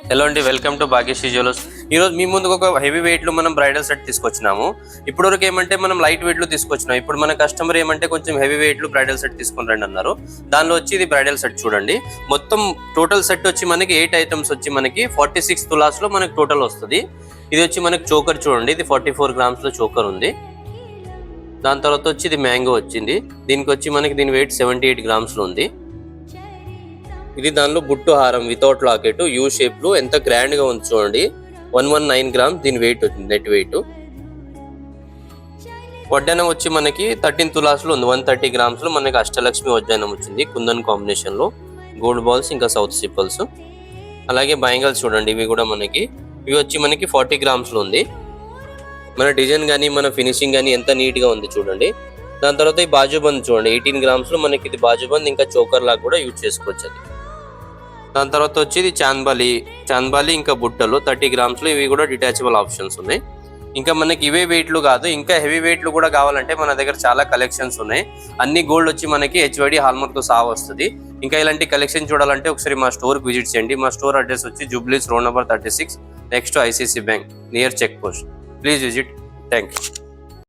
Hello అండి, welcome to Bhagyashree jewellers. ఈరోజు మీ ముందుకు ఒక హెవీ వెయిట్లో మనం బ్రైడల్ సెట్ తీసుకొచ్చినాము. ఇప్పటివరకు ఏమంటే మనం లైట్ వెయిట్లో తీసుకొచ్చినాం. ఇప్పుడు మన కస్టమర్ ఏమంటే కొంచెం హెవీ వెయిట్లో బ్రైడల్ సెట్ తీసుకొని రండి అన్నారు. దానిలో వచ్చి ఇది బ్రైడల్ సెట్ చూడండి. మొత్తం టోటల్ సెట్ వచ్చి మనకి 8 ఐటమ్స్ వచ్చి మనకి 46 తులాస్లో మనకి టోటల్ వస్తుంది. ఇది వచ్చి మనకి చోకర్ చూడండి, ఇది 44 గ్రామ్స్లో చోకర్ ఉంది. దాని తర్వాత వచ్చి ఇది మ్యాంగో వచ్చింది. దీనికి వచ్చి మనకి దీని వెయిట్ 78 గ్రామ్స్లో ఉంది. ఇది దానిలో బుట్టు హారం వితౌట్ లాకెట్ యూ షేప్ లో ఎంత గ్రాండ్ గా ఉంది చూడండి. 119 గ్రామ్స్ దీని వెయిట్ వచ్చింది, నెట్ వెయిట్. వడ్డానం వచ్చి మనకి 13 తులాస్ లో ఉంది. 130 గ్రామ్స్ లో మనకి అష్టలక్ష్మి వడ్డానం వచ్చింది కుందన్ కాంబినేషన్ లో. గోల్డ్ బాల్స్ ఇంకా సౌత్ సిప్పల్స్. అలాగే బ్యాంగిల్స్ చూడండి, ఇవి కూడా మనకి ఇవి వచ్చి మనకి 40 గ్రామ్స్ లో ఉంది. మన డిజైన్ కానీ మన ఫినిషింగ్ కానీ ఎంత నీట్ గా ఉంది చూడండి. దాని తర్వాత ఈ బాజుబంద్ చూడండి, 18 గ్రామ్స్ లో మనకి ఇది బాజుబంద్ ఇంకా చోకర్ లాగా కూడా యూజ్ చేసుకోవచ్చు. అది దాని తర్వాత వచ్చి ఇది చాంద్బాలి ఇంకా బుట్టలు 30 గ్రామ్స్ లో. ఇవి కూడా డిటాచబుల్ ఆప్షన్స్ ఉన్నాయి. ఇంకా మనకి ఇవే వెయిట్లు కాదు, ఇంకా హెవీ వెయిట్లు కూడా కావాలంటే మన దగ్గర చాలా కలెక్షన్స్ ఉన్నాయి. అన్ని గోల్డ్ వచ్చి మనకి హెచ్వైడి హాల్మార్క్ తో సహా వస్తుంది. ఇంకా ఇలాంటి కలెక్షన్ చూడాలంటే ఒకసారి మా స్టోర్ కి విజిట్ చేయండి. మా స్టోర్ అడ్రస్ వచ్చి Jubilee road number 36 next ICICI bank near check post. Please visit. Thank you.